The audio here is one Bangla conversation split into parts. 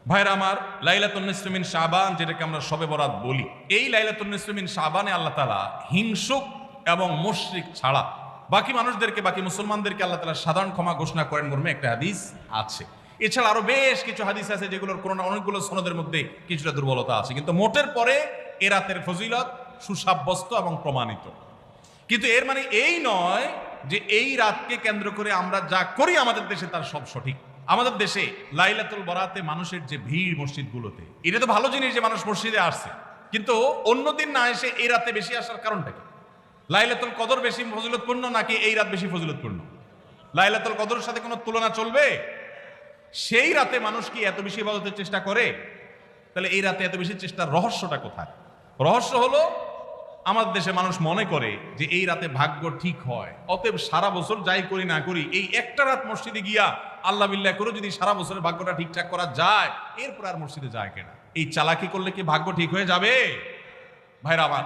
ভাইরা আমার, লাইলাতুন নিসফি মিন শাবান, যেটাকে আমরা শবে বরাত বলি, এই লাইলাতুন নিসফি মিন শাবানে আল্লাহ তাআলা হিংসুক এবং মুশরিক ছাড়া বাকি মানুষদেরকে, বাকি মুসলমানদেরকে আল্লাহ তাআলা সাধারণ ক্ষমা ঘোষণা করেন মর্মে একটা হাদিস আছে। এছাড়া আরো বেশ কিছু হাদিস আছে যেগুলোর কোনো না অনেকগুলো সনদের মধ্যে কিছুটা দুর্বলতা আছে, কিন্তু মোটের পরে এ রাতের ফজিলত সুসাব্যস্ত এবং প্রমাণিত। কিন্তু এর মানে এই নয় যে এই রাতকে কেন্দ্র করে আমরা যা করি আমাদের দেশে তার সব সঠিক। আমাদের দেশে লাইলাতুল বরাতে মানুষের যে ভিড় মসজিদগুলোতে, এটা তো ভালো জিনিস যে মানুষ মসজিদে আসছে, কিন্তু অন্যদিন না এসে এই রাতে বেশি আসার কারণটা কি? লাইলাতুল কদর বেশি ফজিলতপূর্ণ নাকি এই রাত বেশি ফজিলতপূর্ণ? লাইলাতুল কদরের সাথে কোনো তুলনা চলবে? সেই রাতে মানুষ কি এত বেশি ইবাদতের চেষ্টা করে? তাহলে এই রাতে এত বেশি চেষ্টার রহস্যটা কোথায়? রহস্য হলো আমাদের দেশে মানুষ মনে করে যে এই রাতে ভাগ্য ঠিক হয়, অতএব সারা বছর যাই করি না করি এই একটা রাত মসজিদে গিয়া আল্লাহ বিল্লাহ করে যদি সারা বছরের ভাগ্যটা ঠিকঠাক করা যায়, এরপর আর মসজিদে যায় কেনা। এই চালাকি করলে কি ভাগ্য ঠিক হয়ে যাবে? ভাইরা আমার,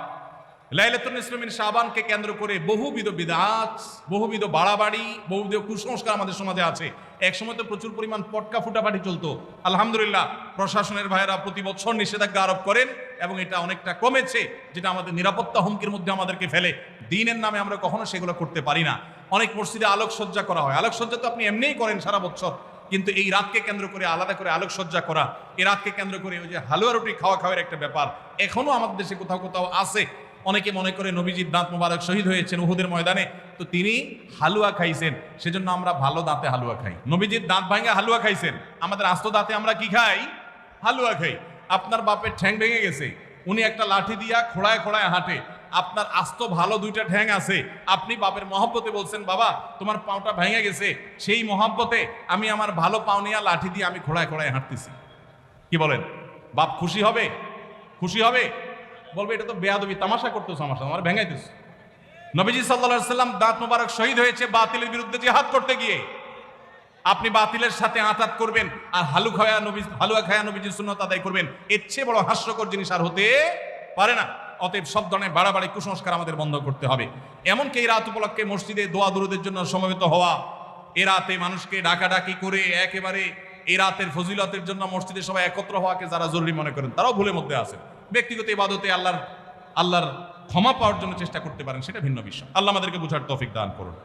লাইলাতুন নিসফি মিন শাবানকে কেন্দ্র করে বহুবিধ বিদআত, বহুবিধ বাড়াবাড়ি, বহুবিধ কুসংস্কার আমাদের সমাজে আছে। এক সময় তো প্রচুর পরিমাণ পটকা ফুটাফাটি চলতো। আলহামদুলিল্লাহ, প্রশাসনের ভাইয়েরা প্রতি বছর নিষেধাজ্ঞা আরোপ করেন এবং এটা অনেকটা কমেছে, যেটা আমাদের নিরাপত্তা হুমকির মধ্যে আমাদেরকে ফেলে। দিনের নামে আমরা কখনো সেগুলো করতে পারি না। অনেক মসজিদে আলোকসজ্জা করা হয়। আলোকসজ্জা তো আপনি এমনিই করেন সারা বছর, কিন্তু এই রাতকে কেন্দ্র করে আলাদা করে আলোকসজ্জা করা, এই রাতকে কেন্দ্র করে ওই যে হালুয়া রুটি খাওয়া খাওয়ার একটা ব্যাপার এখনো আমাদের দেশে কোথাও কোথাও আছে। অনেকে মনে করে নবীজির দাঁত মোবারক শহীদ হয়েছেন উহুদের ময়দানে, তো তিনি হালুয়া খাইছেন, সেজন্য আমরা ভালো দাঁতে হালুয়া খাই। নবীজির দাঁত ভাঙে হালুয়া খাইছেন, আমাদের আস্ত দাঁতে আমরা কি খাই? হালুয়া খাই। আপনার বাপের ঠ্যাং ভেঙে গেছে, উনি একটা লাঠি দিয়া খোড়ায় খোড়ায় হাঁটে, আপনার আস্ত ভালো দুইটা ঠ্যাং আছে, আপনি বাপের মহব্বতে বলছেন বাবা তোমার পাওটা ভেঙে গেছে, সেই মহব্বতে আমি আমার ভালো পাও নিয়ে লাঠি দিয়ে আমি খোড়ায় খোড়ায় হাঁটতেছি। কি বলেন? বাপ খুশি হবে? খুশি হবে? বলবে এটা তো বেয়াদবি, তামাশা করতেছ আমার সাথে, আমার ভেঙাইতেছ। নবীজি সাল্লাল্লাহু আলাইহি সাল্লাম দাঁত মোবারক শহীদ হয়েছে বাতিলের বিরুদ্ধে জিহাদ করতে গিয়ে। আপনি বাতিলের সাথে আঁতাত করবেন আর হালুয়া খায়া নবীজির সুন্নাত আদায় করবেন, এর চেয়ে বড় হাস্যকর জিনিস আর হতে পারে না। অতএব সব ধরনের বাড়াবাড়ি কুসংস্কার আমাদের বন্ধ করতে হবে। এমনকি এই রাত উপলক্ষে মসজিদে দোয়া দুরুদের জন্য সমবেত হওয়া, এ রাতে মানুষকে ডাকাডাকি করে একেবারে এই রাতের ফজিলতের জন্য মসজিদে সবাই একত্র হওয়াকে যারা জরুরি মনে করেন তারাও ভুলের মধ্যে আছেন। ব্যক্তিগত ইবাদতে আল্লাহর ক্ষমা পাওয়ার জন্য চেষ্টা করতে পারেন, সেটা ভিন্ন বিষয়। আল্লাহ আমাদেরকে বুঝার তৌফিক দান করুন।